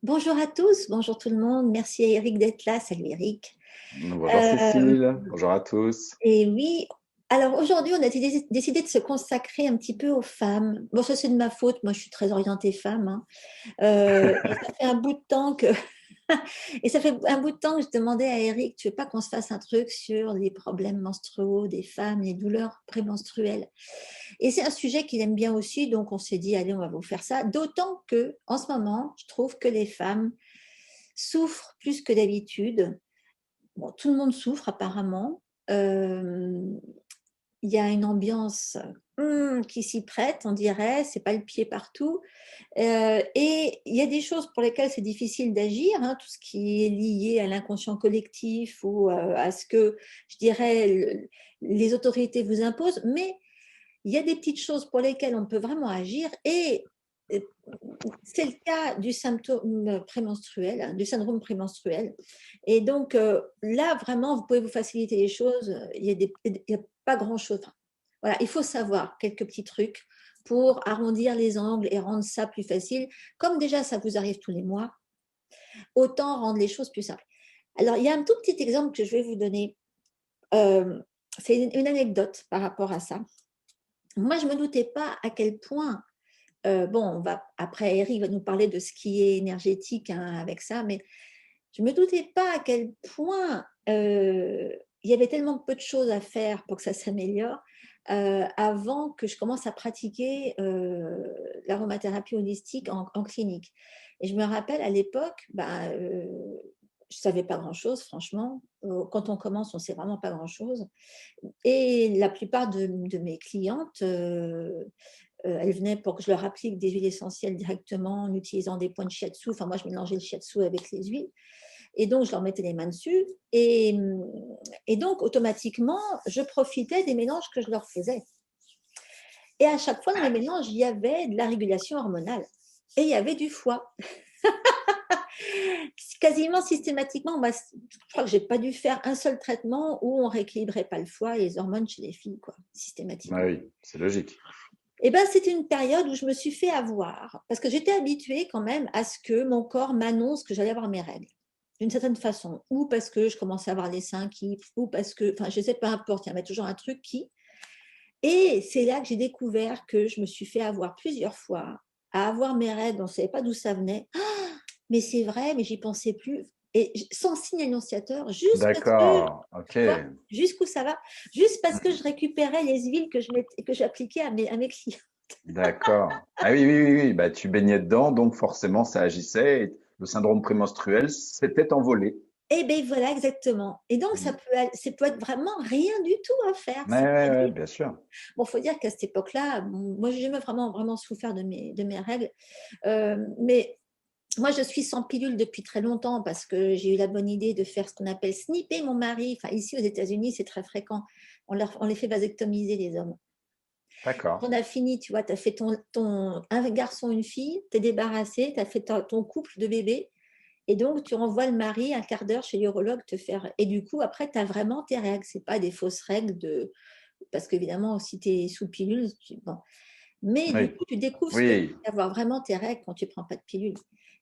Bonjour à tous, bonjour tout le monde. Merci à Eric d'être là. Salut Eric. Bonjour Euh, Cécile, bonjour à tous. et oui, alors aujourd'hui, on a décidé de se consacrer un petit peu aux femmes. Bon, ça c'est de ma faute, moi je suis très orientée femme, hein. Et ça fait un bout de temps que et ça fait un bout de temps que je demandais à Eric, tu veux pas qu'on se fasse un truc sur les problèmes menstruaux des femmes, les douleurs prémenstruelles. Et c'est un sujet qu'il aime bien aussi, donc on s'est dit, allez, on va vous faire ça. D'autant que en ce moment, je trouve que les femmes souffrent plus que d'habitude. Bon, tout le monde souffre apparemment. Il y a une ambiance qui s'y prête, on dirait, c'est pas le pied partout. Et il y a des choses pour lesquelles c'est difficile d'agir, hein, tout ce qui est lié à l'inconscient collectif ou à ce que, je dirais, les autorités vous imposent, mais il y a des petites choses pour lesquelles on peut vraiment agir et c'est le cas du symptôme prémenstruel, hein, du syndrome prémenstruel. Et donc là, vraiment, vous pouvez vous faciliter les choses. Il y a pas grand-chose. Enfin, voilà, il faut savoir quelques petits trucs pour arrondir les angles et rendre ça plus facile. Comme déjà, ça vous arrive tous les mois, autant rendre les choses plus simples. Alors, il y a un tout petit exemple que je vais vous donner. C'est une anecdote par rapport à ça. Moi, je ne me doutais pas à quel point bon, après, Eric va nous parler de ce qui est énergétique, hein, avec ça, mais je ne me doutais pas à quel point il y avait tellement peu de choses à faire pour que ça s'améliore avant que je commence à pratiquer l'aromathérapie holistique en clinique. Et je me rappelle à l'époque, je ne savais pas grand-chose, franchement. Quand on commence, on ne sait vraiment pas grand-chose. Et la plupart de mes clientes, elles venaient pour que je leur applique des huiles essentielles directement en utilisant des points de shiatsu. Enfin, moi, je mélangeais le shiatsu avec les huiles. Et donc, je leur mettais les mains dessus. Et donc, automatiquement, je profitais des mélanges que je leur faisais. Et à chaque fois, dans les mélanges, il y avait de la régulation hormonale. Et il y avait du foie. Quasiment systématiquement, je crois que je n'ai pas dû faire un seul traitement où on ne rééquilibrait pas le foie et les hormones chez les filles, quoi, Ah systématiquement. oui, c'est logique. Eh ben, c'était une période où je me suis fait avoir, parce que j'étais habituée quand même à ce que mon corps m'annonce que j'allais avoir mes règles, d'une certaine façon, ou parce que je commençais à avoir les seins qui, ou parce que, enfin, je sais, peu importe, il y avait toujours un truc qui. Et c'est là que j'ai découvert que je me suis fait avoir plusieurs fois, à avoir mes règles, on ne savait pas d'où ça venait. Ah, mais c'est vrai, mais j'y pensais plus. Et sans signe annonciateur, juste parce que, D'accord, ok. tu vois, jusqu'où ça va, juste parce que je récupérais les huiles que j'appliquais à mes clients. D'accord. Ah oui, oui, oui, oui. Bah, tu baignais dedans, donc forcément ça agissait. Et le syndrome prémenstruel s'était envolé. Et bien voilà, exactement. Et donc, Mm. ça peut être vraiment rien du tout à faire. Ouais, ouais, ouais, C'est-à-dire, bien sûr. bon, il faut dire qu'à cette époque-là, bon, moi, j'ai jamais vraiment, vraiment souffert de mes règles. Mais moi, je suis sans pilule depuis très longtemps parce que j'ai eu la bonne idée de faire ce qu'on appelle snipper mon mari. Enfin, ici aux États-Unis, c'est très fréquent. On les fait vasectomiser, les hommes. D'accord. Quand on a fini, tu vois, tu as fait un garçon, une fille, tu es débarrassé, tu as fait ton couple de bébés. Et donc, tu envoies le mari un quart d'heure chez l'urologue te faire. Et du coup, après, tu as vraiment tes règles. Ce n'est pas des fausses règles de. Parce qu'évidemment, si tu es sous pilule, bon. Mais du Oui, coup, tu découvres ce que oui, c'est d'avoir vraiment tes règles quand tu ne prends pas de pilule.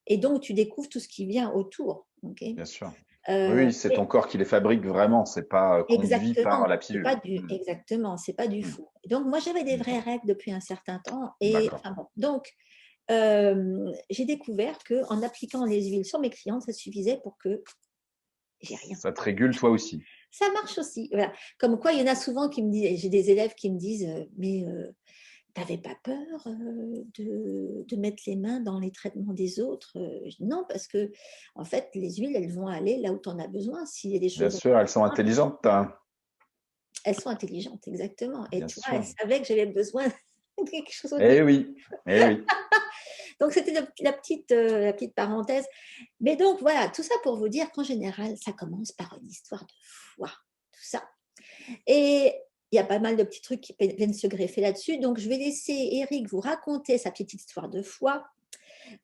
Et donc, tu découvres tout ce qui vient autour. Ok. bien sûr. Oui, Euh, oui, c'est ton corps qui les fabrique vraiment. C'est pas conduit par Exactement, la c'est pas pilule. du, Mm, exactement, c'est pas du mm, fou. Donc, moi, j'avais des mm. vraies règles depuis un certain temps. Et D'accord. enfin bon, donc, j'ai découvert qu'en appliquant les huiles sur mes clientes, ça suffisait pour que j'ai rien. Ça te régule toi aussi. Ça marche aussi. Voilà. Comme quoi, il y en a souvent qui me disent, j'ai des élèves qui me disent, mais t'avais pas peur de mettre les mains dans les traitements des autres? Je dis, non, parce que en fait, les huiles, elles vont aller là où tu en as besoin. S'il y a des Bien choses dont tu sûr, elles sont as besoin, intelligentes, hein. elles sont intelligentes, exactement. Et Bien tu vois, elles sûr. savaient que j'avais besoin de quelque chose au Eh début. oui, eh oui. Donc, c'était la petite parenthèse. Mais donc, voilà, tout ça pour vous dire qu'en général, ça commence par une histoire de foi, tout ça. Et il y a pas mal de petits trucs qui viennent se greffer là-dessus. Donc, je vais laisser Eric vous raconter sa petite histoire de foi.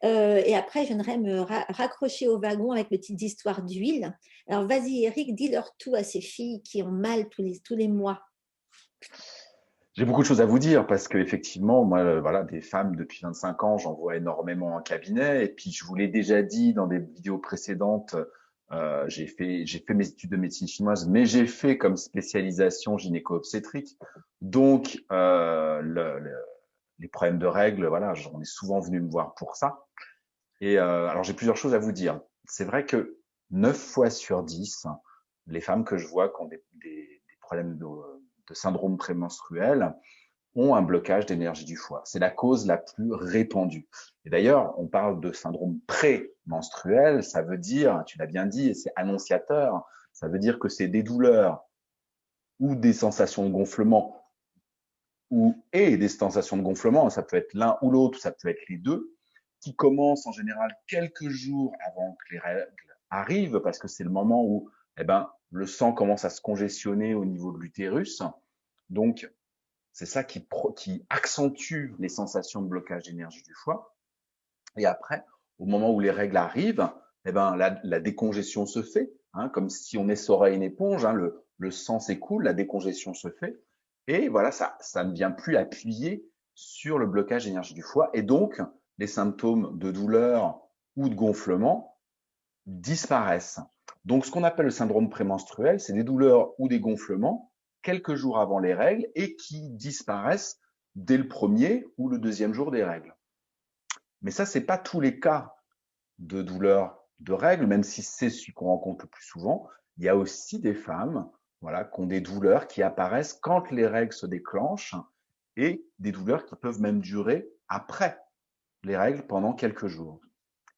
Et après, j'aimerais me raccrocher au wagon avec mes petites histoires d'huile. Alors, vas-y, Eric, dis-leur tout à ces filles qui ont mal tous les mois. J'ai beaucoup de choses à vous dire parce qu'effectivement, moi, voilà, des femmes depuis 25 ans, j'en vois énormément en cabinet. Et puis, je vous l'ai déjà dit dans des vidéos précédentes, j'ai fait mes études de médecine chinoise, mais j'ai fait comme spécialisation gynéco-obstétrique. Donc, les problèmes de règles, voilà, j'en ai souvent venu me voir pour ça. Et alors, j'ai plusieurs choses à vous dire. C'est vrai que 9 fois sur 10, les femmes que je vois qui ont des problèmes de syndrome prémenstruel ont un blocage d'énergie du foie. C'est la cause la plus répandue. Et d'ailleurs, on parle de syndrome prémenstruel, ça veut dire, tu l'as bien dit, et c'est annonciateur, ça veut dire que c'est des douleurs ou des sensations de gonflement et des sensations de gonflement, ça peut être l'un ou l'autre, ça peut être les deux, qui commencent en général quelques jours avant que les règles arrivent, parce que c'est le moment où le sang commence à se congestionner au niveau de l'utérus. Donc, c'est ça qui accentue les sensations de blocage d'énergie du foie. Et après, au moment où les règles arrivent, la décongestion se fait, hein, comme si on essorait une éponge, hein, le sang s'écoule, la décongestion se fait. Et voilà, ça ne vient plus appuyer sur le blocage d'énergie du foie. Et donc, les symptômes de douleur ou de gonflement disparaissent. Donc, ce qu'on appelle le syndrome prémenstruel, c'est des douleurs ou des gonflements quelques jours avant les règles et qui disparaissent dès le premier ou le deuxième jour des règles. Mais ça, c'est pas tous les cas de douleurs de règles, même si c'est celui qu'on rencontre le plus souvent. Il y a aussi des femmes, voilà, qui ont des douleurs qui apparaissent quand les règles se déclenchent et des douleurs qui peuvent même durer après les règles pendant quelques jours.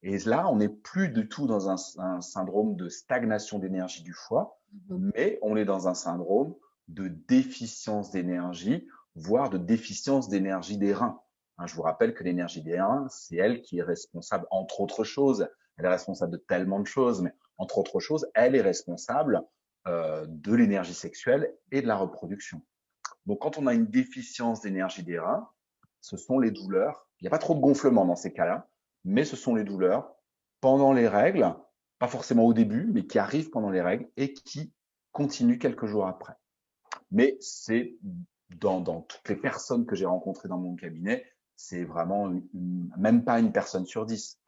Et là, on n'est plus du tout dans un syndrome de stagnation d'énergie du foie, mais on est dans un syndrome de déficience d'énergie, voire de déficience d'énergie des reins. Hein, je vous rappelle que l'énergie des reins, c'est elle qui est responsable, entre autres choses, elle est responsable de tellement de choses, mais entre autres choses, elle est responsable de l'énergie sexuelle et de la reproduction. Donc, quand on a une déficience d'énergie des reins, ce sont les douleurs. Il n'y a pas trop de gonflement dans ces cas-là, mais ce sont les douleurs pendant les règles, pas forcément au début, mais qui arrivent pendant les règles et qui continuent quelques jours après. Mais c'est dans toutes les personnes que j'ai rencontrées dans mon cabinet, c'est vraiment même pas une personne sur 10.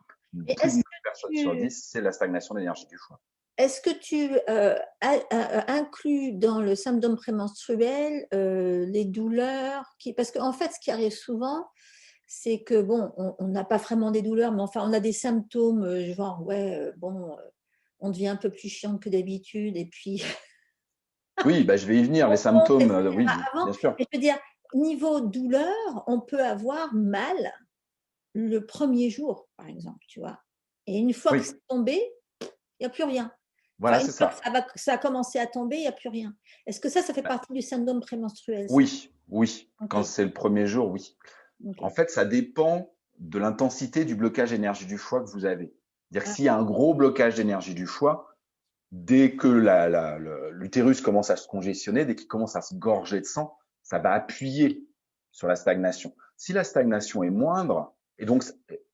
Et Plus d'une personne sur 10, c'est la stagnation d'énergie du foie. est-ce que tu inclus dans le symptôme prémenstruel les douleurs parce qu'en fait, ce qui arrive souvent, c'est que bon, on n'a pas vraiment des douleurs, mais enfin, on a des symptômes, genre, ouais, bon, on devient un peu plus chiant que d'habitude, et puis Oui, je vais y venir. Les on monte, symptômes, etc. oui, avant. bien sûr. Et je veux dire, niveau douleur, on peut avoir mal le premier jour, par exemple, tu vois. Et une fois que Oui, c'est tombé, il n'y a plus rien. Enfin, voilà, une c'est fois que ça. ça a commencé à tomber, il n'y a plus rien. Est-ce que ça fait partie du syndrome prémenstruel, ça? Oui, oui. Ok, Quand c'est le premier jour, oui. ok. En fait, ça dépend de l'intensité du blocage d'énergie du foie que vous avez. C'est-à-dire que Ah, s'il y a un gros blocage d'énergie du foie, dès que l'utérus commence à se congestionner, dès qu'il commence à se gorger de sang, ça va appuyer sur la stagnation. Si la stagnation est moindre, et donc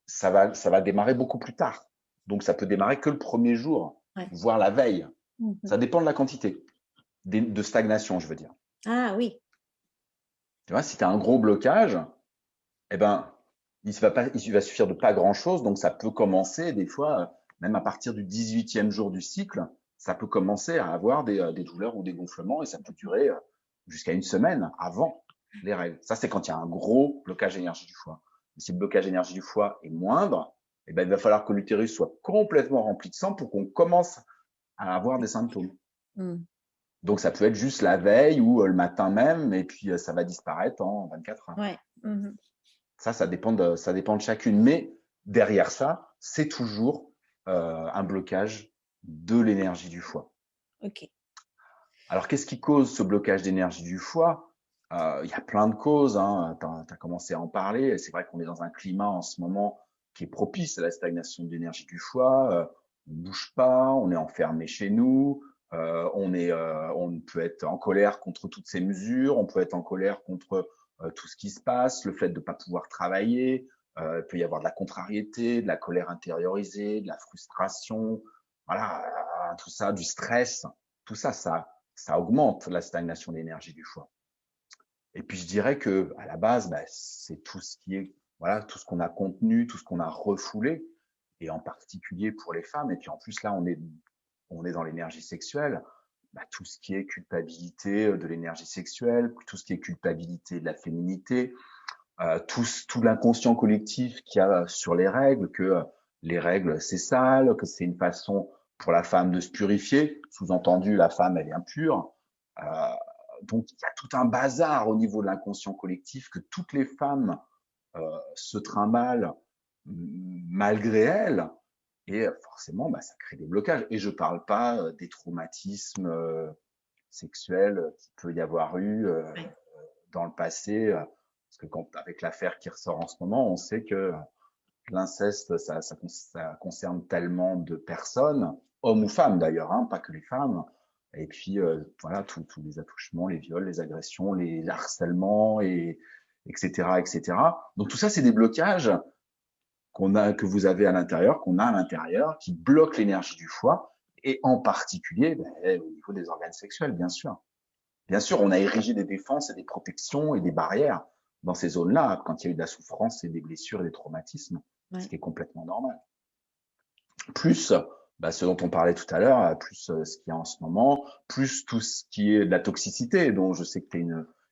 ça va démarrer beaucoup plus tard. Donc ça peut démarrer que le premier jour, ouais. voire la veille. Mhm. Ça dépend de la quantité de stagnation, je veux dire. Ah oui. Tu vois, si tu as un gros blocage, eh ben, il va suffire de pas grand-chose, donc ça peut commencer des fois, même à partir du 18e jour du cycle, ça peut commencer à avoir des douleurs ou des gonflements et ça peut durer jusqu'à une semaine avant les règles. Ça, c'est quand il y a un gros blocage d'énergie du foie. Et si le blocage d'énergie du foie est moindre, eh ben, il va falloir que l'utérus soit complètement rempli de sang pour qu'on commence à avoir des symptômes. Mm. Donc, ça peut être juste la veille ou le matin même, et puis ça va disparaître en 24 heures. Ouais. Mhm. Ça dépend de chacune. Mais derrière ça, c'est toujours un blocage de l'énergie du foie. Ok. Alors, qu'est-ce qui cause ce blocage d'énergie du foie? Il y a plein de causes, hein. Tu as commencé à en parler. C'est vrai qu'on est dans un climat en ce moment qui est propice à la stagnation de l'énergie du foie. On ne bouge pas, on est enfermé chez nous. On peut être en colère contre toutes ces mesures, on peut être en colère contre tout ce qui se passe, le fait de ne pas pouvoir travailler, il peut y avoir de la contrariété, de la colère intériorisée, de la frustration, voilà, tout ça, du stress, tout ça, ça augmente la stagnation d'énergie du foie. Et puis je dirais que à la base, bah, c'est tout ce qui est, voilà, tout ce qu'on a contenu, tout ce qu'on a refoulé, et en particulier pour les femmes. Et puis en plus là, on est dans l'énergie sexuelle. Bah, tout ce qui est culpabilité de l'énergie sexuelle, tout ce qui est culpabilité de la féminité, tout l'inconscient collectif qu'il y a sur les règles, que les règles c'est sale, que c'est une façon pour la femme de se purifier, sous-entendu la femme elle est impure. Euh, donc il y a tout un bazar au niveau de l'inconscient collectif que toutes les femmes se trimballent malgré elles, et forcément bah, ça crée des blocages. Et je parle pas des traumatismes sexuels qu'il peut y avoir eu Ouais. dans le passé, parce que avec l'affaire qui ressort en ce moment, on sait que l'inceste, ça concerne tellement de personnes, hommes ou femmes d'ailleurs, hein, pas que les femmes. Et puis voilà, tous les attouchements, les viols, les agressions, les harcèlements, et etc., etc. Donc tout ça, c'est des blocages que vous avez à l'intérieur, qu'on a à l'intérieur, qui bloquent l'énergie du foie, et en particulier ben, au niveau des organes sexuels, bien sûr. Bien sûr, on a érigé des défenses et des protections et des barrières dans ces zones-là, quand il y a eu de la souffrance et des blessures et des traumatismes, ce Ouais. qui est complètement normal. Plus bah, ce dont on parlait tout à l'heure, plus ce qu'il y a en ce moment, plus tout ce qui est de la toxicité, dont je sais que tu es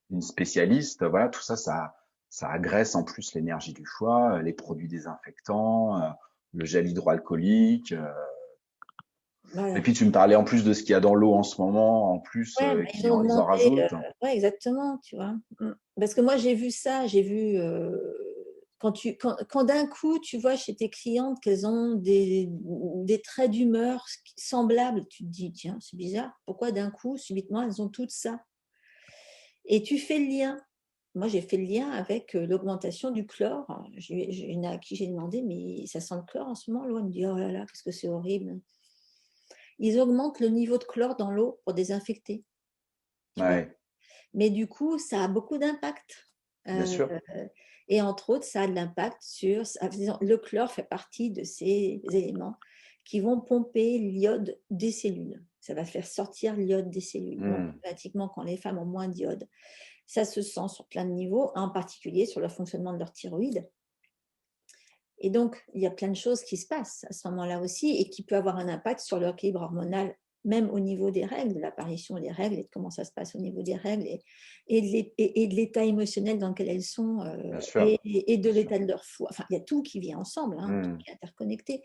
une spécialiste. Voilà, tout ça, ça agresse en plus l'énergie du foie, les produits désinfectants, le gel hydroalcoolique. Et Voilà. puis tu me parlais en plus de ce qu'il y a dans l'eau en ce moment, en plus, Ouais, bah, qui ils en rajoutent. ouais, exactement, tu vois. Parce que moi, j'ai vu ça, j'ai vu quand d'un coup, tu vois chez tes clientes qu'elles ont des traits d'humeur semblables, tu te dis, tiens, c'est bizarre, pourquoi d'un coup, subitement, elles ont toutes ça? Et tu fais le lien. Moi, j'ai fait le lien avec l'augmentation du chlore. J'ai une à qui j'ai demandé, mais ça sent le chlore en ce moment, l'eau. Elle me dit, oh là là, qu'est-ce que c'est horrible. Ils augmentent le niveau de chlore dans l'eau pour désinfecter, tu vois. Ouais, Mais du coup, ça a beaucoup d'impact. bien Euh, sûr. et entre autres, ça a de l'impact sur… Le chlore fait partie de ces éléments qui vont pomper l'iode des cellules. Ça va faire sortir l'iode des cellules. Donc, Hmm. automatiquement, quand les femmes ont moins d'iode, ça se sent sur plein de niveaux, en particulier sur le fonctionnement de leur thyroïde. Et donc, il y a plein de choses qui se passent à ce moment-là aussi et qui peut avoir un impact sur leur équilibre hormonal, même au niveau des règles, de l'apparition des règles et de comment ça se passe au niveau des règles et de l'état émotionnel dans lequel elles sont Bien sûr, et de bien sûr. l'état de leur foi. Enfin, il y a tout qui vient ensemble, hein, tout Hmm. qui est interconnecté.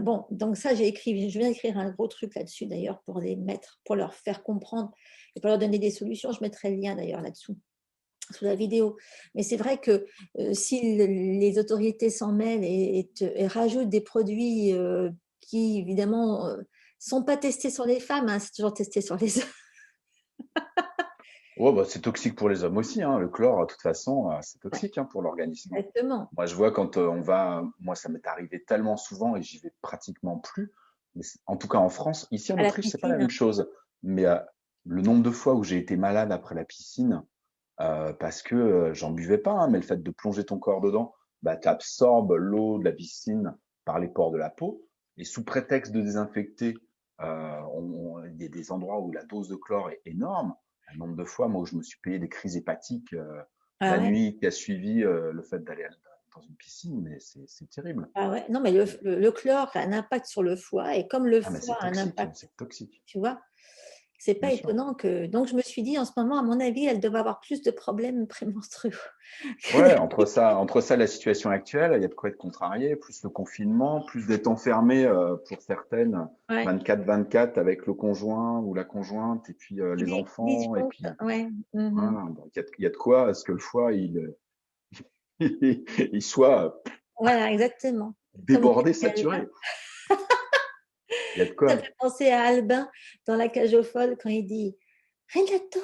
Bon, donc ça, je viens d'écrire un gros truc là-dessus d'ailleurs pour les mettre, pour leur faire comprendre et pour leur donner des solutions. Je mettrai le lien d'ailleurs là-dessous sous la vidéo. Mais c'est vrai que si les autorités s'en mêlent et rajoutent des produits qui, évidemment, ne sont pas testés sur les femmes, hein, c'est toujours testé sur les hommes. Ouais, bah, c'est toxique pour les hommes aussi, hein. Le chlore, de toute façon, c'est toxique, hein, pour l'organisme. Exactement. Moi, je vois quand on va, moi, ça m'est arrivé tellement souvent et j'y vais pratiquement plus. Mais en tout cas, en France, ici en À la Autriche, c'est pas la piscine. même chose. Mais le nombre de fois où j'ai été malade après la piscine, parce que j'en buvais pas, hein, mais le fait de plonger ton corps dedans, bah, tu absorbes l'eau de la piscine par les pores de la peau. Et sous prétexte de désinfecter, il y a des endroits où la dose de chlore est énorme. Un nombre de fois, moi, où je me suis payé des crises hépatiques Ah la ouais, nuit qui a suivi le fait d'aller dans une piscine, mais c'est terrible. ah ouais. Non, mais le chlore a un impact sur le foie et comme le Ah, mais foie a un impact, c'est toxique, tu vois, c'est bien pas sûr. étonnant que… Donc, je me suis dit, en ce moment, à mon avis, elles doivent avoir plus de problèmes prémenstruels que Ouais, entre ça, la situation actuelle, il y a de quoi être contrarié, plus le confinement, plus d'être enfermé pour certaines, ouais. 24/24 avec le conjoint ou la conjointe, et puis les enfants, et puis Ouais. Mhm. voilà, donc il y a de quoi à ce que le foie il soit Voilà, exactement. Comme débordé, dit Albin. saturé. Il y a de Ça me quoi. fait penser à Albin dans La cage aux folles quand il dit Renato,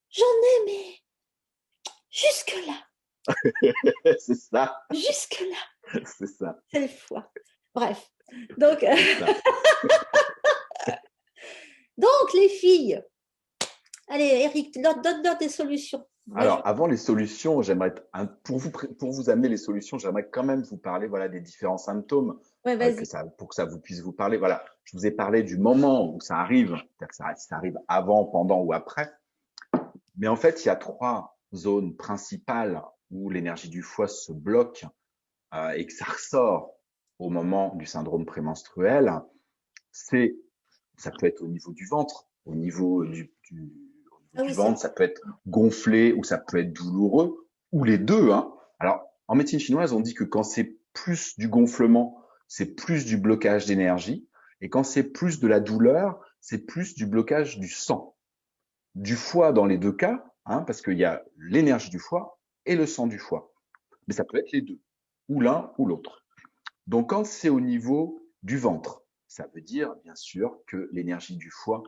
j'en ai, mais jusque-là, C'est ça, jusque-là, c'est ça, c'est le foie. Bref. Donc, c'est ça. donc les filles, allez, Eric, donne-leur des solutions. Moi, Alors, avant les solutions, pour vous amener les solutions, j'aimerais quand même vous parler, voilà, des différents symptômes, ouais, vas-y. pour que ça vous puisse vous parler. Voilà, je vous ai parlé du moment où ça arrive, c'est-à-dire que ça arrive avant, pendant ou après. Mais en fait, il y a trois zones principales où l'énergie du foie se bloque et que ça ressort au moment du syndrome prémenstruel. C'est, ça peut être au niveau du ventre, au niveau Ah du oui, c'est ventre, vrai. ça peut être gonflé ou ça peut être douloureux, ou les deux, hein. Alors, en médecine chinoise, on dit que quand c'est plus du gonflement, c'est plus du blocage d'énergie, et quand c'est plus de la douleur, c'est plus du blocage du sang, du foie dans les deux cas, hein, parce qu'il y a l'énergie du foie et le sang du foie. Mais ça peut être les deux, ou l'un ou l'autre. Donc, quand c'est au niveau du ventre, ça veut dire, bien sûr, que l'énergie du foie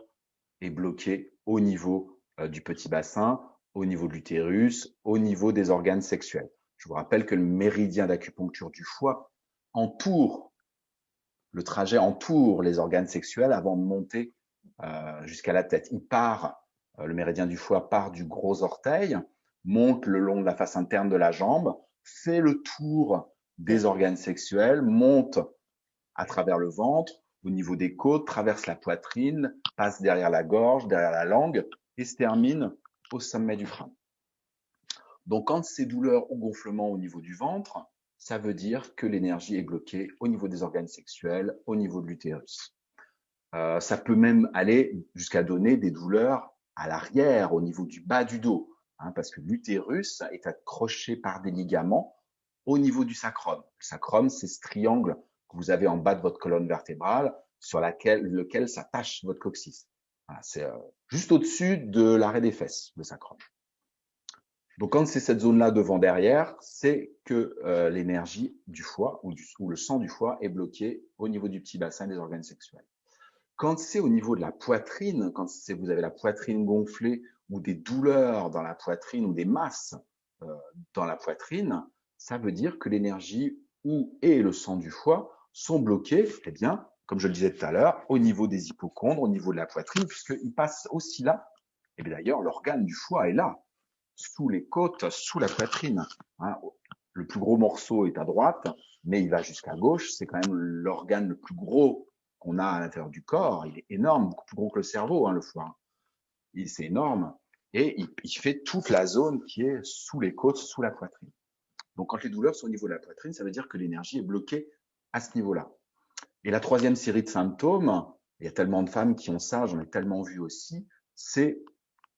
est bloquée au niveau du petit bassin, au niveau de l'utérus, au niveau des organes sexuels. Je vous rappelle que le méridien d'acupuncture du foie entoure, le trajet entoure les organes sexuels avant de monter jusqu'à la tête. Le méridien du foie part du gros orteil, monte le long de la face interne de la jambe, fait le tour des organes sexuels, monte à travers le ventre, au niveau des côtes, traverse la poitrine, passe derrière la gorge, derrière la langue et se termine au sommet du crâne. Donc, quand ces douleurs ou gonflements au niveau du ventre, ça veut dire que l'énergie est bloquée au niveau des organes sexuels, au niveau de l'utérus. Ça peut même aller jusqu'à donner des douleurs à l'arrière, au niveau du bas du dos, hein, parce que l'utérus est accroché par des ligaments au niveau du sacrum. Le sacrum, c'est ce triangle que vous avez en bas de votre colonne vertébrale sur lequel s'attache votre coccyx. Voilà, c'est juste au-dessus de l'arrêt des fesses, le sacrum. Donc, quand c'est cette zone-là devant derrière, c'est que l'énergie du foie ou le sang du foie est bloqué au niveau du petit bassin des organes sexuels. Quand c'est au niveau de la poitrine, vous avez la poitrine gonflée ou des douleurs dans la poitrine ou des masses dans la poitrine, ça veut dire que l'énergie et le sang du foie sont bloqués, eh bien, comme je le disais tout à l'heure, au niveau des hypochondres, au niveau de la poitrine, puisqu'ils passent aussi là. Et bien d'ailleurs, l'organe du foie est là, sous les côtes, sous la poitrine. Hein. Le plus gros morceau est à droite, mais il va jusqu'à gauche. C'est quand même l'organe le plus gros qu'on a à l'intérieur du corps. Il est énorme, beaucoup plus gros que le cerveau, hein, le foie. C'est énorme. Et il fait toute la zone qui est sous les côtes, sous la poitrine. Donc, quand les douleurs sont au niveau de la poitrine, ça veut dire que l'énergie est bloquée à ce niveau-là. Et la troisième série de symptômes, il y a tellement de femmes qui ont ça, j'en ai tellement vu aussi, c'est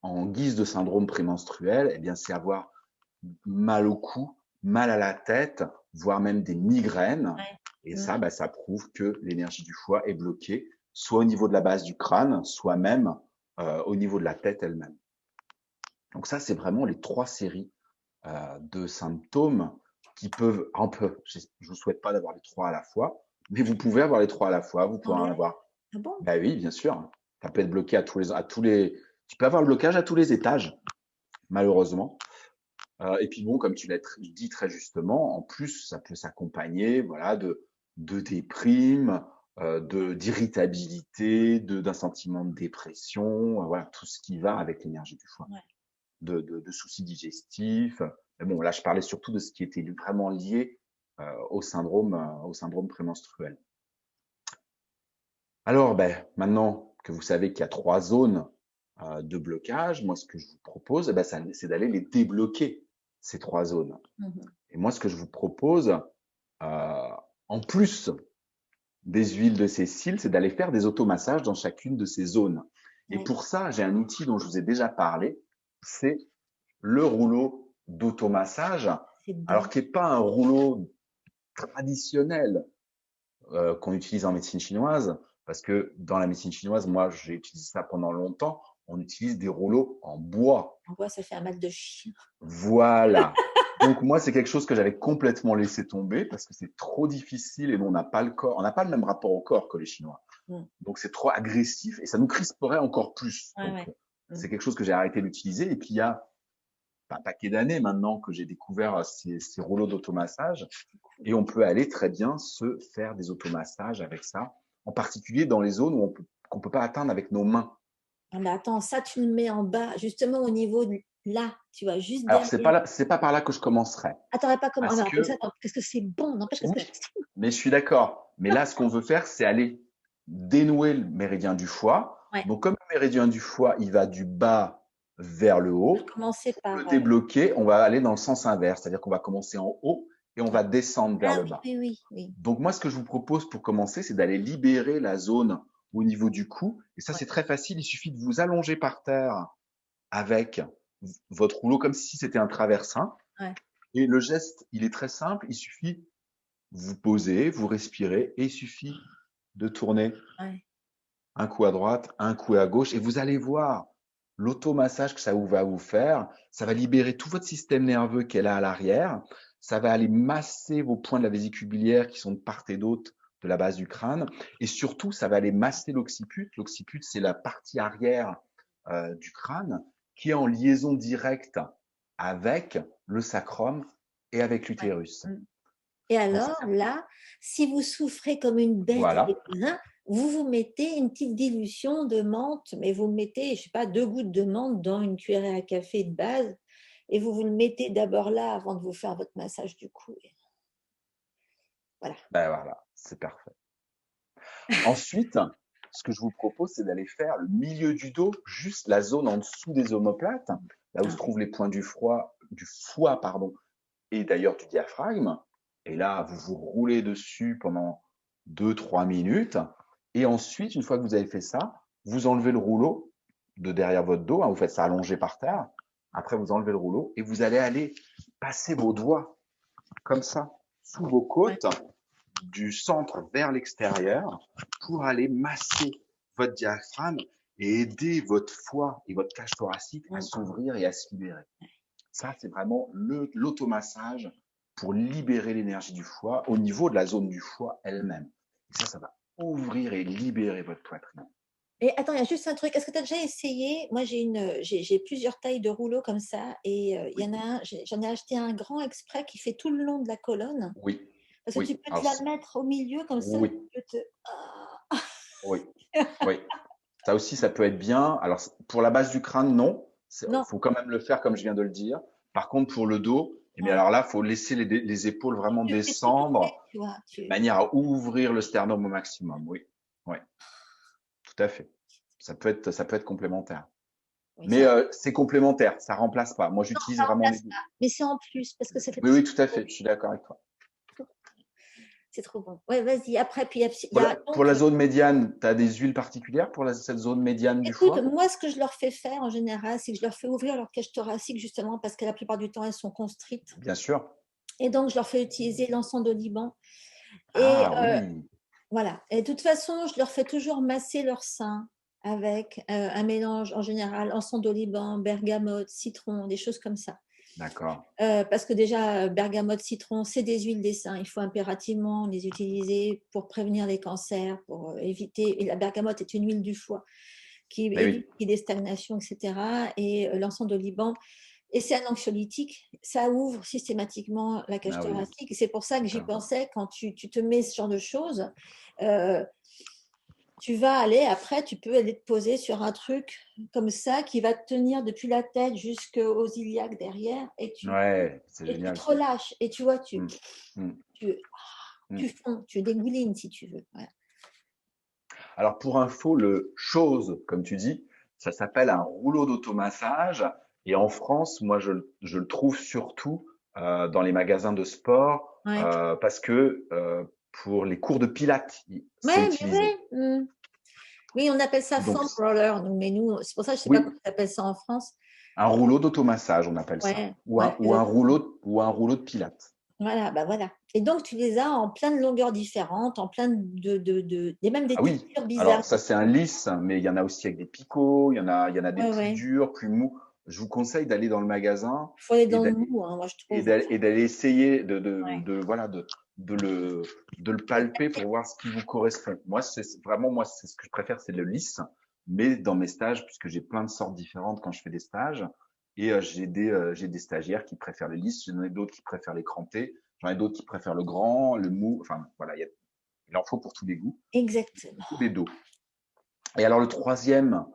en guise de syndrome prémenstruel, eh bien, c'est avoir mal au cou, mal à la tête, voire même des migraines. Ouais. Et ça, ça prouve que l'énergie du foie est bloquée, soit au niveau de la base du crâne, soit même au niveau de la tête elle-même. Donc ça, c'est vraiment les trois séries de symptômes qui peuvent je ne vous souhaite pas d'avoir les trois à la fois, mais vous pouvez avoir les trois à la fois, vous Ah pouvez en ouais? avoir. Ah bon? Ben oui, bien sûr. Ça peut être bloqué tu peux avoir le blocage à tous les étages, malheureusement. Et puis bon, comme tu l'as dit très justement, en plus, ça peut s'accompagner, voilà, de déprime, d'irritabilité, d'un sentiment de dépression, voilà, tout ce qui va avec l'énergie du foie, Ouais. de soucis digestifs. Mais bon, là, je parlais surtout de ce qui était vraiment lié au syndrome prémenstruel. Alors, ben, maintenant que vous savez qu'il y a trois zones de blocage, moi, ce que je vous propose, c'est d'aller les débloquer, ces trois zones. Et moi, ce que je vous propose, en plus des huiles de Cécile, c'est d'aller faire des automassages dans chacune de ces zones. Et Ouais. pour ça, j'ai un outil dont je vous ai déjà parlé, c'est le rouleau d'automassage. C'est bon. Alors, qui n'est pas un rouleau traditionnel qu'on utilise en médecine chinoise, parce que dans la médecine chinoise, moi, j'ai utilisé ça pendant longtemps, on utilise des rouleaux en bois. En bois, ça fait un mal de chien. Voilà. Donc moi, c'est quelque chose que j'avais complètement laissé tomber parce que c'est trop difficile et nous, on n'a pas le corps, on n'a pas le même rapport au corps que les Chinois. Donc c'est trop agressif et ça nous crisperait encore plus. Ouais, Donc ouais. c'est quelque chose que j'ai arrêté d'utiliser. Et puis il y a un paquet d'années maintenant que j'ai découvert ces rouleaux d'automassage et on peut aller très bien se faire des automassages avec ça, en particulier dans les zones où qu'on peut pas atteindre avec nos mains. Ah, mais attends, ça, tu le mets en bas, justement au niveau de là, tu vois, juste Alors derrière. c'est pas par là que je commencerai Ah, t'aurais pas comment? parce Alors, que parce que c'est bon, n'empêche, parce que oui, mais je suis d'accord. Mais là, ce qu'on veut faire, c'est aller dénouer le méridien du foie. ouais. Donc, comme le méridien du foie, il va du bas vers le On va haut. commencer Pour le par… débloquer, on va aller dans le sens inverse, c'est-à-dire qu'on va commencer en haut et on va descendre vers Ah le oui, bas. oui, oui, oui. Donc moi, ce que je vous propose pour commencer, c'est d'aller libérer la zone au niveau du cou. Et ça, Ouais, c'est très facile. Il suffit de vous allonger par terre avec votre rouleau comme si c'était un traversin. ouais, Et le geste, il est très simple. Il suffit, vous posez, vous respirez et il suffit de tourner ouais. un coup à droite, un coup à gauche et vous allez voir l'automassage que ça va vous faire. Ça va libérer tout votre système nerveux qui est là à l'arrière. Ça va aller masser vos points de la vésicule biliaire qui sont de part et d'autre de la base du crâne. Et surtout, ça va aller masser l'occiput. L'occiput, c'est la partie arrière du crâne qui est en liaison directe avec le sacrum et avec Ouais. l'utérus. Mm. Et Donc ça, alors là, si vous souffrez comme une bête avec voilà. le nain, vous vous mettez une petite dilution de menthe, mais vous mettez, je sais pas, 2 gouttes de menthe dans une cuillerée à café de base, et vous le mettez d'abord là avant de vous faire votre massage du cou. Voilà. Ben voilà, c'est parfait. Ensuite, ce que je vous propose, c'est d'aller faire le milieu du dos, juste la zone en dessous des omoplates, là où se Ah, trouvent les points du foie, pardon, et d'ailleurs du diaphragme. Et là, vous vous roulez dessus pendant 2-3 minutes. Et ensuite, une fois que vous avez fait ça, vous enlevez le rouleau de derrière votre dos, hein, vous faites ça allongé par terre. Après, vous enlevez le rouleau et vous allez aller passer vos doigts comme ça sous vos ouais. côtes du centre vers l'extérieur pour aller masser votre diaphragme et aider votre foie et votre cage thoracique à Mm. s'ouvrir et à se libérer. Ça, c'est vraiment l'automassage pour libérer l'énergie du foie au niveau de la zone du foie elle-même. Et ça va ouvrir et libérer votre poitrine. Et attends, il y a juste un truc. Est-ce que tu as déjà essayé? Moi, j'ai plusieurs tailles de rouleaux comme ça. Et il y Oui, en a un, j'en ai acheté un grand exprès qui fait tout le long de la colonne. oui, Parce que tu oui. peux te Alors, la mettre au milieu comme ça. oui, Tu peux te… Ah. oui, oui. Ça aussi, ça peut être bien. Alors, pour la base du crâne, non. Il Non, faut quand même le faire comme je viens de le dire. Par contre, pour le dos, eh bien, ouais. alors là, il faut laisser les épaules vraiment Tu fais tout tourner, descendre tu vois. de manière à ouvrir le sternum au maximum. Oui, oui, tout à fait. Ça peut être complémentaire. Oui, Mais c'est complémentaire, ça remplace pas. Moi, non, j'utilise ça vraiment les remplace deux. pas. Mais c'est en plus parce que ça fait Oui, oui, tout à fait. Je suis d'accord avec toi. c'est trop bon. Ouais, vas-y. Après, puis il y a Pour donc… la zone médiane, tu as des huiles particulières pour cette zone médiane du Écoute, foie? moi, ce que je leur fais faire en général, c'est que je leur fais ouvrir leur cage thoracique justement parce que la plupart du temps, elles sont constrites. Bien sûr. Et donc, je leur fais utiliser l'encens de Liban. Et Ah oui, voilà. Et de toute façon, je leur fais toujours masser leur sein avec un mélange en général encens d'oliban, bergamote, citron, des choses comme ça. d'accord. Parce que déjà, bergamote, citron, c'est des huiles d'essaim. Il faut impérativement les utiliser pour prévenir les cancers, pour éviter. Et la bergamote est une huile du foie qui Mais évite oui. des stagnations, etc. Et l'encens d'oliban, et c'est un anxiolytique, ça ouvre systématiquement la cage Ah oui, thoracique. C'est pour ça que j'y d'accord. pensais quand tu te mets ce genre de choses. euh, Tu vas aller, après, tu peux aller te poser sur un truc comme ça qui va te tenir depuis la tête jusqu'aux iliaques derrière Ouais, c'est et tu génial te ça. relâches et tu vois, Mm, mm, tu, tu mm. fonds, tu dégoulines si tu veux. Voilà. Alors pour info, le chose, comme tu dis, ça s'appelle un rouleau d'automassage. Et en France, moi, je le trouve surtout dans les magasins de sport Ouais. parce que pour les cours de pilates, c'est Ouais, mais utilisé. ouais. Oui, on appelle ça Donc foam roller, nous, mais nous, c'est pour ça que je ne sais pas oui, comment on appelle ça en France. un rouleau d'automassage, on appelle ça, Ouais, ouais, ou un rouleau de pilates. voilà, bah voilà. Et donc, tu les as en plein de longueurs différentes, en plein et même des Ah oui, textures bizarres. alors ça c'est un lisse, mais il y en a aussi avec des picots, il y en a des Ouais, plus ouais. durs, plus mous. Je vous conseille d'aller dans le magasin Il faut aller et dans le mou, hein, moi, je trouve. d'aller essayer Ouais. voilà, de le, de le palper pour voir ce qui vous correspond. Moi, moi, c'est ce que je préfère, c'est le lisse, mais dans mes stages, puisque j'ai plein de sortes différentes quand je fais des stages, et j'ai des stagiaires qui préfèrent le lisse, j'en ai d'autres qui préfèrent les crantés, j'en ai d'autres qui préfèrent le grand, le mou, enfin voilà, il en faut pour tous les goûts, Exactement. tous les dos. Et alors le troisième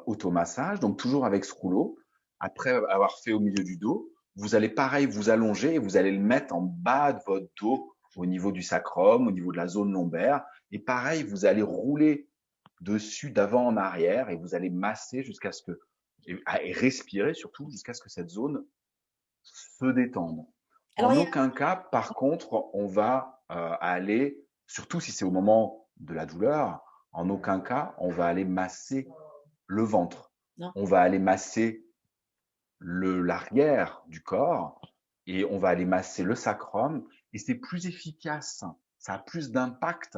automassage, donc toujours avec ce rouleau, après avoir fait au milieu du dos, vous allez pareil vous allonger et vous allez le mettre en bas de votre dos, au niveau du sacrum, au niveau de la zone lombaire. Et pareil, vous allez rouler dessus d'avant en arrière et vous allez masser jusqu'à ce que et respirer surtout jusqu'à ce que cette zone se détende. Alors, En aucun cas, par contre, on va aller, surtout si c'est au moment de la douleur, en aucun cas, on va aller masser le ventre. non. On va aller masser l'arrière du corps et on va aller masser le sacrum. Et c'est plus efficace, ça a plus d'impact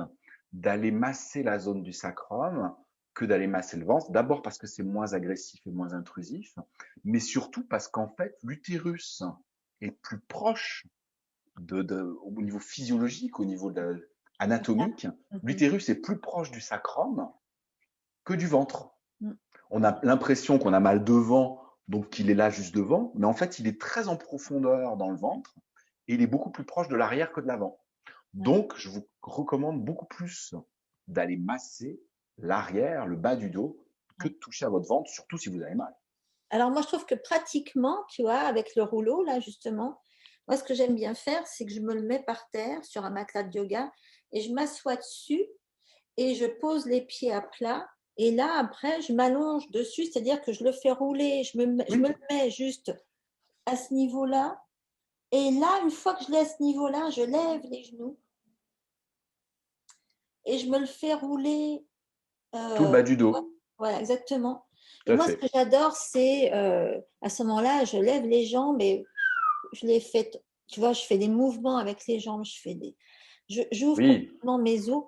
d'aller masser la zone du sacrum que d'aller masser le ventre. D'abord parce que c'est moins agressif et moins intrusif, mais surtout parce qu'en fait, l'utérus est plus proche au niveau physiologique, au niveau anatomique. Mhm. L'utérus est plus proche du sacrum que du ventre. Mhm. On a l'impression qu'on a mal devant, donc qu'il est là juste devant, mais en fait, il est très en profondeur dans le ventre et il est beaucoup plus proche de l'arrière que de l'avant. Donc, je vous recommande beaucoup plus d'aller masser l'arrière, le bas du dos, que de toucher à votre ventre, surtout si vous avez mal. Alors, moi, je trouve que pratiquement, tu vois, avec le rouleau, là, justement, moi, ce que j'aime bien faire, c'est que je me le mets par terre sur un matelas de yoga et je m'assois dessus et je pose les pieds à plat. Et là, après, je m'allonge dessus, c'est-à-dire que je le fais rouler, je me Oui, le mets juste à ce niveau-là. Et là, une fois que je l'ai à ce niveau-là, je lève les genoux et je me le fais rouler. tout le euh, bas du dos, voilà, exactement. tout Et à moi, ce fait. que j'adore, c'est à ce moment-là, je lève les jambes et je les fais, tu vois, je fais des mouvements avec les jambes, j'ouvre Oui, complètement mes os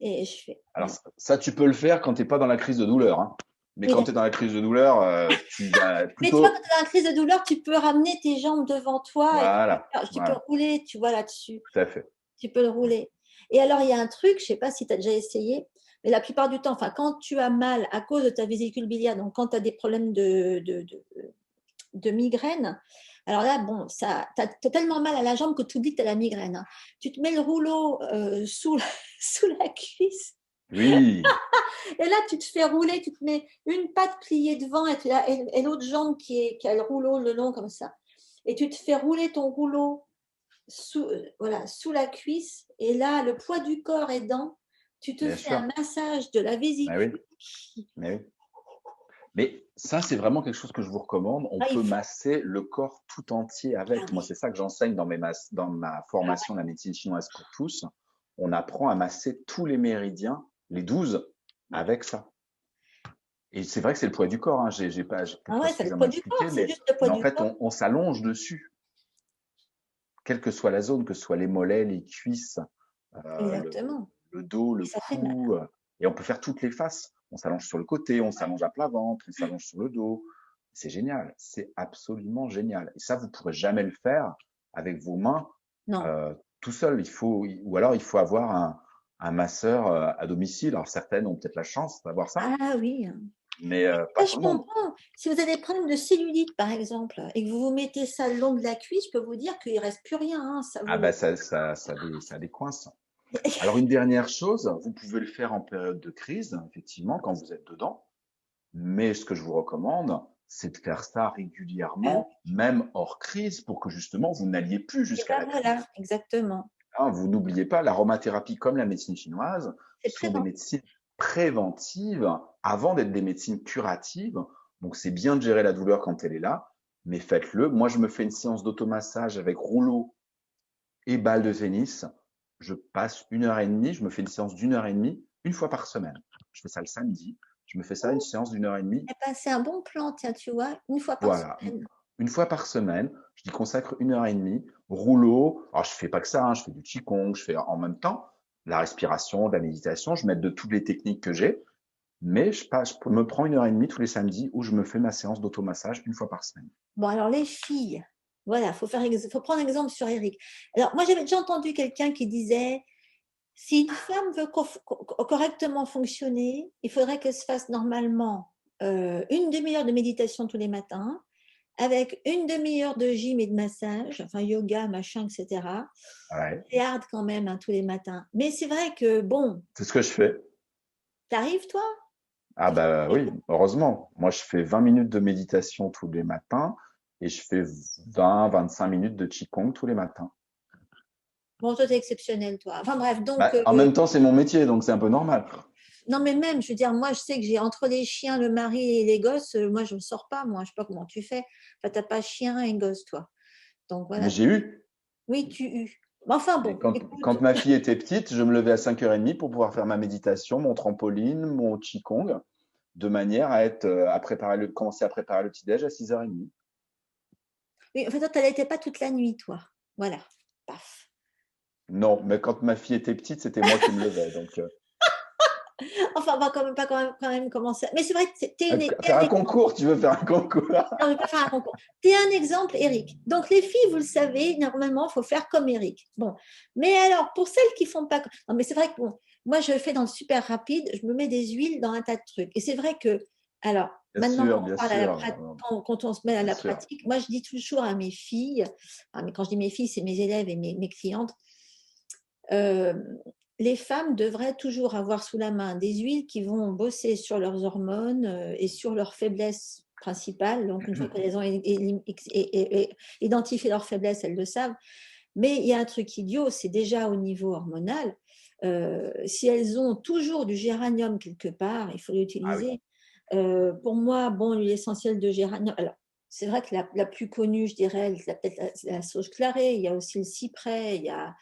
et je fais. alors ça, tu peux le faire quand tu n'es pas dans la crise de douleur, hein. Mais Oui, quand tu es dans la crise de douleur, tu vas mais tu vois, quand plutôt… tu as une crise de douleur, tu peux ramener tes jambes devant toi et Voilà, tu peux voilà, rouler, tu vois, là-dessus. tout à fait. Tu peux le rouler. Et alors, il y a un truc, je ne sais pas si tu as déjà essayé, mais la plupart du temps, enfin, quand tu as mal à cause de ta vésicule biliaire, donc quand tu as des problèmes de migraine, alors là, bon, ça, tu as tellement mal à la jambe que tu oublies que tu as la migraine, hein. Tu te mets le rouleau sous la cuisse Oui, et là, tu te fais rouler, tu te mets une patte pliée devant et l'autre jambe qui a le rouleau le long comme ça. Et tu te fais rouler ton rouleau voilà, sous la cuisse. Et là, le poids du corps aidant, tu te bien fais sûr. un massage de la Mais oui, vésicule. mais oui. Mais ça, c'est vraiment quelque chose que je vous recommande. On Ah, il peut faut. masser le corps tout entier Ah avec. Moi, oui. c'est ça que j'enseigne dans ma formation de la médecine chinoise pour tous. On apprend à masser tous les méridiens, les 12, Ouais. avec ça. Et c'est vrai que c'est le poids du corps, hein. J'ai Ah peut-être pas ouais, c'est le suffisamment poids du corps, expliqué, c'est juste le poids mais en du fait, corps. on s'allonge dessus, quelle que soit la zone, que ce soit les mollets, les cuisses, euh, le, Exactement. le dos, Et le ça fait mal. cou, et on peut faire toutes les faces. On s'allonge sur le côté, on s'allonge à plat ventre, on s'allonge sur le dos. C'est génial, c'est absolument génial. Et ça, vous pourrez jamais le faire avec vos mains Non. tout seul. Ou alors il faut avoir un masseur à domicile. Alors certaines ont peut-être la chance d'avoir ça, Ah oui. mais pas Ça, tout je le monde. comprends. Si vous avez des problèmes de cellulite, par exemple, et que vous vous mettez ça le long de la cuisse, je peux vous dire qu'il ne reste plus rien, hein. Ça Ah vous... bah ça décoince. Alors une dernière chose, vous pouvez le faire en période de crise, effectivement, quand vous êtes dedans. Mais ce que je vous recommande, c'est de faire ça Ah oui. régulièrement, même hors crise, pour que justement vous n'alliez plus Et jusqu'à ben la voilà, crise. exactement. Hein, vous n'oubliez pas, l'aromathérapie comme la médecine chinoise C'est sont des préventif. médecines préventives avant d'être des médecines curatives. Donc c'est bien de gérer la douleur quand elle est là, mais faites-le. Moi, je me fais une séance d'automassage avec rouleau et balle de tennis. Je passe 1 heure et demie, je me fais une séance d'1 heure et demie, une fois par semaine. Je fais ça le samedi. Je me fais ça, une séance d'1 heure et demie. Eh ben, c'est un bon plan, tiens, tu vois, une fois par Voilà, semaine. une fois par semaine, je y consacre 1 heure et demie, rouleau. Alors, je fais pas que ça, hein, je fais du qigong, je fais en même temps la respiration, de la méditation, je m'aide de toutes les techniques que j'ai, mais je me prends 1 heure et demie tous les samedis où je me fais ma séance d'automassage une fois par semaine. Bon, alors les filles, voilà, faut prendre exemple sur Eric. Alors, moi, j'avais déjà entendu quelqu'un qui disait, si une femme veut correctement fonctionner, il faudrait qu'elle se fasse normalement une demi-heure de méditation tous les matins, avec une demi-heure de gym et de massage, enfin yoga, machin, etc. Ouais, C'est hard quand même, hein, tous les matins. Mais c'est vrai que, bon, c'est ce que je fais. t'arrives toi? Ah Tu fais bah ça? oui, heureusement. Moi, je fais 20 minutes de méditation tous les matins et je fais 20-25 minutes de qigong tous les matins. Bon, toi, t'es exceptionnel, toi. Enfin bref, donc, Bah, en même temps, c'est mon métier, donc c'est un peu normal. Non, mais même, je veux dire, moi, je sais que j'ai entre les chiens, le mari et les gosses, moi, je ne sors pas, moi. Je ne sais pas comment tu fais. Enfin, tu n'as pas chien et gosse, toi. Donc, Mais voilà. j'ai eu. Oui, tu eus. Mais enfin, Et bon, quand écoute, ma fille était petite, je me levais à 5h30 pour pouvoir faire ma méditation, mon trampoline, mon qigong, de manière à être commencer à préparer le petit-déj à 6h30. oui, enfin, toi, tu n'allaitais pas toute la nuit, toi. Voilà. Paf. Non, mais quand ma fille était petite, c'était moi qui me levais. Donc, Enfin, on va quand même pas quand même commencer. Mais c'est vrai que t'es faire un un exemple. concours, tu veux faire un concours? Non, je vais pas faire un concours. T'es un exemple, Eric. Donc, les filles, vous le savez, normalement, il faut faire comme Eric. Bon. Mais alors, pour celles qui font pas. Non, mais c'est vrai que bon, moi, je fais dans le super rapide, je me mets des huiles dans un tas de trucs. Et c'est vrai que, alors, maintenant, Bien quand on se met à la sûr. pratique, moi, je dis toujours à mes filles, mais quand je dis mes filles, c'est mes élèves et mes clientes, euh, les femmes devraient toujours avoir sous la main des huiles qui vont bosser sur leurs hormones et sur leurs faiblesses principales. Donc, une fois qu'elles ont identifié leurs faiblesses, elles le savent. Mais il y a un truc idiot, c'est déjà au niveau hormonal. Si elles ont toujours du géranium quelque part, il faut Ah oui. l'utiliser. Pour moi, bon, l'huile essentielle de géranium. Alors, c'est vrai que la plus connue, je dirais, c'est peut-être la sauge clarée. Il y a aussi le cyprès, il y a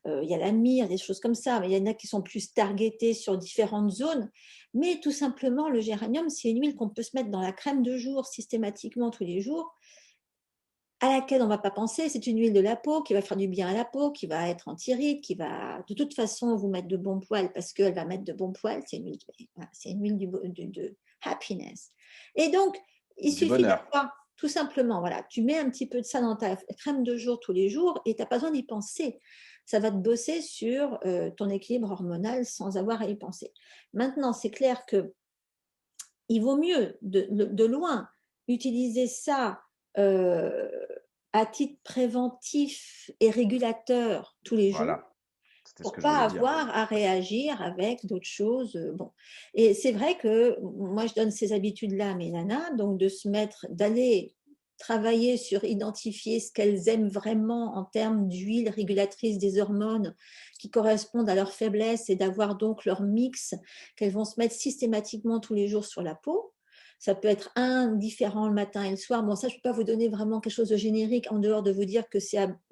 la myrrhe, des choses comme ça. Mais il y en a qui sont plus targetées sur différentes zones. Mais tout simplement, le géranium, c'est une huile qu'on peut se mettre dans la crème de jour systématiquement tous les jours, à laquelle on ne va pas penser. C'est une huile de la peau qui va faire du bien à la peau, qui va être anti-rides, qui va de toute façon vous mettre de bons poils parce qu'elle va mettre de bons poils. C'est une huile de happiness. Et donc, il Du suffit bonheur. d'avoir tout simplement, voilà, tu mets un petit peu de ça dans ta crème de jour tous les jours et tu n'as pas besoin d'y penser. Ça va te bosser sur ton équilibre hormonal sans avoir à y penser. Maintenant, c'est clair que il vaut mieux de loin utiliser ça euh, à titre préventif et régulateur tous les jours Voilà. C'était ce pour que je pas voulais dire. avoir à réagir avec d'autres choses. Bon. Et c'est vrai que moi, je donne ces habitudes-là à mes nanas, donc de se mettre, d'aller travailler sur identifier ce qu'elles aiment vraiment en termes d'huile régulatrice des hormones qui correspondent à leurs faiblesses et d'avoir donc leur mix qu'elles vont se mettre systématiquement tous les jours sur la peau. Ça peut être un différent le matin et le soir. Bon, ça, je ne peux pas vous donner vraiment quelque chose de générique en dehors de vous dire que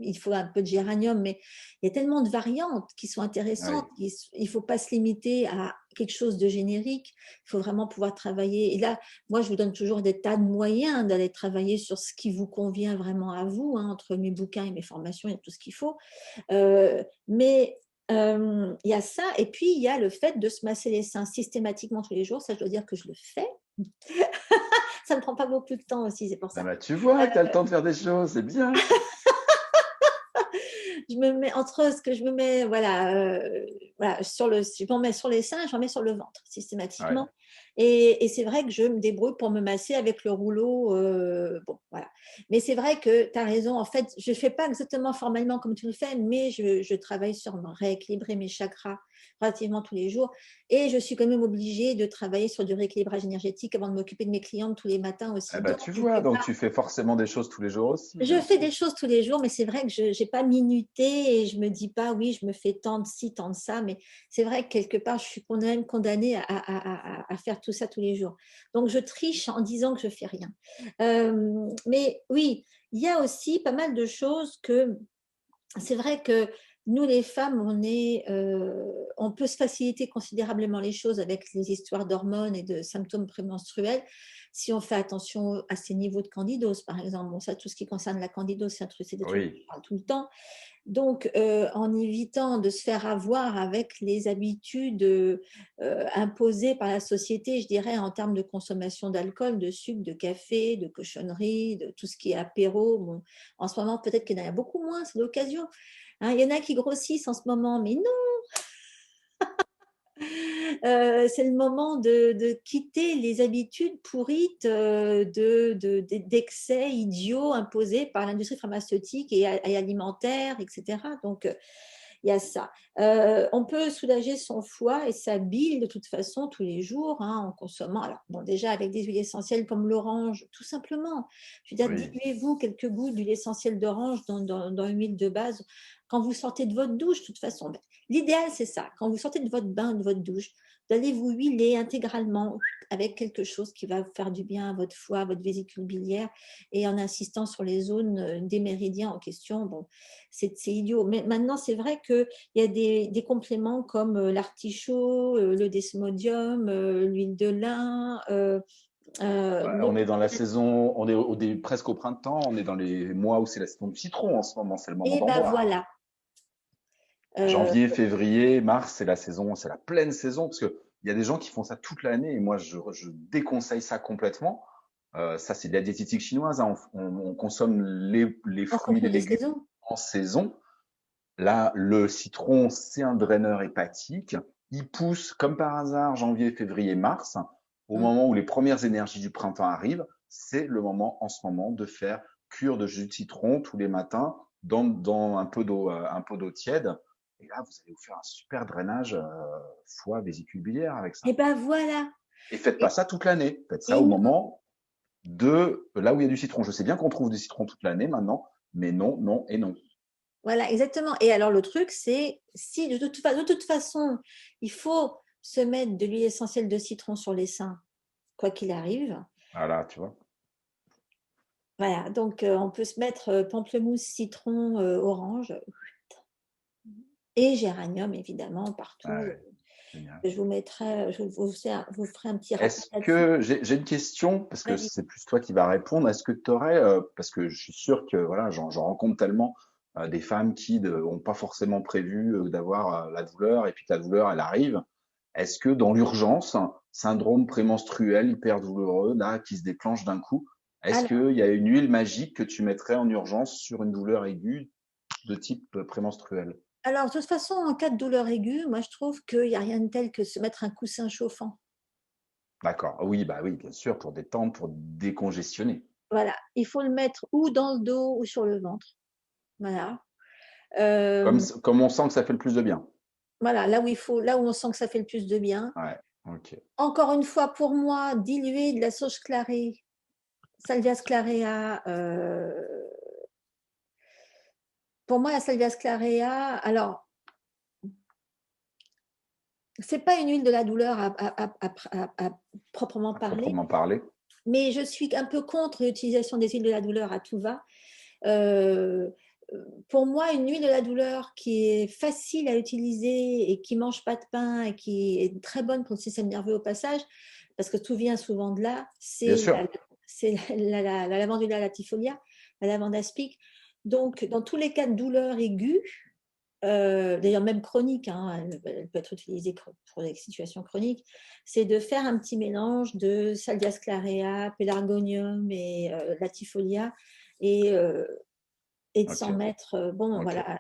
il faut un peu de géranium, mais il y a tellement de variantes qui sont intéressantes. Oui. Il ne faut pas se limiter à quelque chose de générique. Il faut vraiment pouvoir travailler. Et là, moi, je vous donne toujours des tas de moyens d'aller travailler sur ce qui vous convient vraiment à vous, hein, entre mes bouquins et mes formations, il y a tout ce qu'il faut. Mais il y a ça. Et puis, il y a le fait de se masser les seins systématiquement tous les jours. Ça, je dois dire que je le fais. Ça ne me prend pas beaucoup de temps aussi, c'est pour Ah ça. bah, tu vois que tu as le temps de faire des choses, c'est bien. Je me mets entre ce que je me mets, voilà, voilà je m'en mets sur les seins, j'en mets sur le ventre Ouais. systématiquement. Et c'est vrai que je me débrouille pour me masser avec le rouleau. Bon, voilà. Mais c'est vrai que tu as raison. En fait, je ne fais pas exactement formellement comme tu le fais, mais je travaille sur rééquilibrer mes chakras relativement tous les jours. Et je suis quand même obligée de travailler sur du rééquilibrage énergétique avant de m'occuper de mes clientes tous les matins Ah aussi. bah, Donc, tu vois, quelque donc part, tu fais forcément des choses tous les jours aussi, je bien fais sûr. des choses tous les jours, mais c'est vrai que je n'ai pas minuté et je me dis pas, oui, je me fais tant de ci, tant de ça. Mais c'est vrai que quelque part, je suis quand même condamnée à faire tout ça tous les jours. Donc, je triche en disant que je fais rien. Mais oui, il y a aussi pas mal de choses que c'est vrai que nous, les femmes, on peut se faciliter considérablement les choses avec les histoires d'hormones et de symptômes prémenstruels si on fait attention à ces niveaux de candidose, par exemple. Bon, ça, tout ce qui concerne la candidose, c'est des trucs dont Oui, on parle tout le temps. Donc, en évitant de se faire avoir avec les habitudes imposées par la société, je dirais, en termes de consommation d'alcool, de sucre, de café, de cochonnerie, de tout ce qui est apéro. Bon, en ce moment, peut-être qu'il y en a beaucoup moins, c'est l'occasion. Hein, il y en a qui grossissent en ce moment, mais non, c'est le moment de quitter les habitudes pourrites d'excès idiots imposés par l'industrie pharmaceutique et alimentaire, etc. Donc, il y a ça. On peut soulager son foie et sa bile de toute façon tous les jours, hein, en consommant. Alors, bon, déjà avec des huiles essentielles comme l'orange, tout simplement. Je veux dire, oui. diluez-vous quelques gouttes d'huile essentielle d'orange dans une huile de base quand vous sortez de votre douche, de toute façon. L'idéal, c'est ça. Quand vous sortez de votre bain, de votre douche, d'aller vous huiler intégralement avec quelque chose qui va vous faire du bien à votre foie, à votre vésicule biliaire, et en insistant sur les zones des méridiens en question. Bon, c'est idiot. Mais maintenant, c'est vrai qu'il y a des compléments comme l'artichaut, le desmodium, l'huile de lin. Ouais, on est dans la saison, on est presque au printemps, on est dans les mois où c'est la saison du citron en ce moment, c'est le moment Et d'en ben boire. voilà. Euh, Janvier, février, mars, c'est la saison, c'est la pleine saison, parce que il y a des gens qui font ça toute l'année, et moi je déconseille ça complètement. Ça, c'est de la diététique chinoise, hein. On consomme les en fruits, fonction les des légumes saisons. en saison. Là, le citron, c'est un draineur hépatique. Il pousse comme par hasard janvier, février, mars. Au Hum. moment où les premières énergies du printemps arrivent, c'est le moment en ce moment de faire cure de jus de citron tous les matins dans un pot d'eau tiède. Et là, vous allez vous faire un super drainage foie, vésicule biliaire avec ça. Et ben voilà. Et faites pas Et, ça toute l'année. Faites ça et au non. moment de là où il y a du citron. Je sais bien qu'on trouve du citron toute l'année maintenant, mais non, non et non. Voilà, exactement. Et alors, le truc, c'est si de toute façon, il faut se mettre de l'huile essentielle de citron sur les seins, quoi qu'il arrive. Voilà, tu vois. Voilà, donc on peut se mettre pamplemousse, citron, orange et géranium, évidemment, partout. Ouais, génial. Je vous mettrai, vous ferai un petit rappel Est-ce là-dessus. que j'ai une question, parce que Vas-y. c'est plus toi qui vas répondre, est-ce que tu aurais, parce que je suis sûr que voilà, j'en rencontre tellement des femmes qui n'ont pas forcément prévu d'avoir la douleur, et puis la douleur, elle arrive. Est-ce que dans l'urgence, syndrome prémenstruel hyper douloureux, là, qui se déclenche d'un coup, est-ce Alors, qu'il y a une huile magique que tu mettrais en urgence sur une douleur aiguë de type prémenstruel? de toute façon, en cas de douleur aiguë, moi, je trouve qu'il n'y a rien de tel que se mettre un coussin chauffant. D'accord. Oui, bah oui, bien sûr, pour détendre, pour décongestionner. Voilà, il faut le mettre ou dans le dos ou sur le ventre. Voilà. Comme, Euh, comme on sent que ça fait le plus de bien. Voilà, là où il faut, là où on sent que ça fait le plus de bien. Ouais, ok. Encore une fois, pour moi, diluer de la sauge clarée, Salvia sclarea. Pour moi, la Salvia sclarea, alors, c'est pas une huile de la douleur à proprement À parler, proprement parler. mais je suis un peu contre l'utilisation des huiles de la douleur à tout va. Euh, pour moi, une huile de la douleur qui est facile à utiliser et qui mange pas de pain et qui est très bonne pour le système nerveux au passage, parce que tout vient souvent de là, Bien c'est sûr. la lavandula latifolia, la lavande aspic. Donc, dans tous les cas de douleur aiguë, d'ailleurs même chronique, hein, elle peut être utilisée pour des situations chroniques, c'est de faire un petit mélange de Salvia sclarea, Pelargonium et Latifolia et, euh, et de Ok, s'en mettre, bon ok, voilà,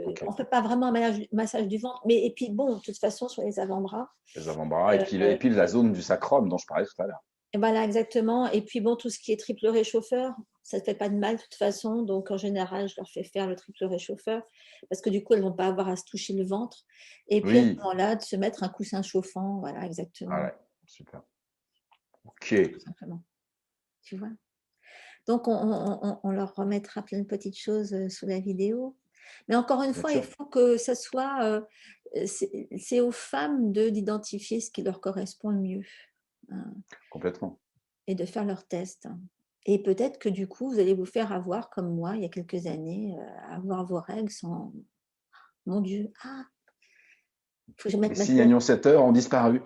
ok. on ne fait pas vraiment un massage du ventre, mais et puis bon, de toute façon sur les avant-bras, Les avant-bras et euh, puis la zone du sacrum dont je parlais tout à l'heure. et voilà exactement, et puis bon, tout ce qui est triple réchauffeur, ça ne fait pas de mal de toute façon, donc en général, je leur fais faire le triple réchauffeur, parce que du coup, elles ne vont pas avoir à se toucher le ventre, et puis à ce Oui, moment-là, de se mettre un coussin chauffant, voilà ah exactement, ouais, super. Ok, tout simplement, tu vois. Donc, on leur remettra plein de petites choses sous la vidéo. Mais encore une bien fois, il sûr, faut que ça soit, c'est aux femmes d'identifier ce qui leur correspond le mieux, hein, complètement. et de faire leur test. Et peut-être que du coup, vous allez vous faire avoir, comme moi, il y a quelques années, avoir vos règles sans, mon Dieu, ah, il faut que je Les mette ma signes culotte. annonciateurs ont disparu.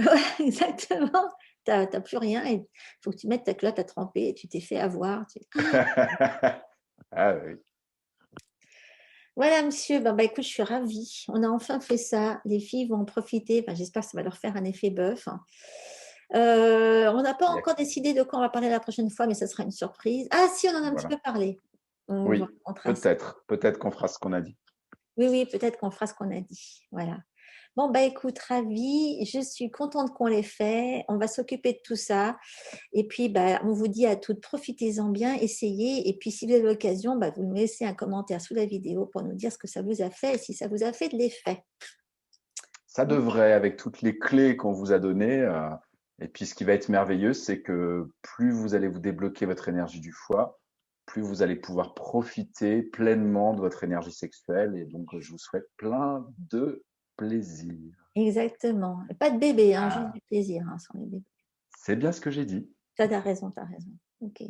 Ouais, exactement. T'as plus rien et il faut que tu mettes ta culotte à tremper et tu t'es fait avoir. Ah oui, Voilà, monsieur. Ben, écoute, je suis ravie. On a enfin fait ça. Les filles vont en profiter. Enfin, j'espère que ça va leur faire un effet bœuf. On n'a pas il y a- encore décidé de quoi on va parler la prochaine fois, mais ça sera une surprise. Ah, si, on en a un petit voilà. peu parlé. On vous Oui, racontera ça. peut-être qu'on fera ce qu'on a dit. Oui, oui, peut-être qu'on fera ce qu'on a dit. Voilà. Bon, bah écoute, ravie. Je suis contente qu'on l'ait fait. On va s'occuper de tout ça. Et puis, bah, on vous dit à toutes, profitez-en bien, essayez. Et puis, si vous avez l'occasion, bah, vous nous laissez un commentaire sous la vidéo pour nous dire ce que ça vous a fait et si ça vous a fait de l'effet. Ça Ok. devrait, avec toutes les clés qu'on vous a données, et puis ce qui va être merveilleux, c'est que plus vous allez vous débloquer votre énergie du foie, plus vous allez pouvoir profiter pleinement de votre énergie sexuelle. Et donc, je vous souhaite plein de plaisir. Exactement. Et pas de bébé, hein, juste Ah, du plaisir hein, sans les bébés. c'est bien ce que j'ai dit. Ça, t'as raison, t'as raison. Ok.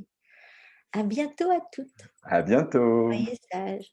À bientôt à toutes. À bientôt. Soyez sages.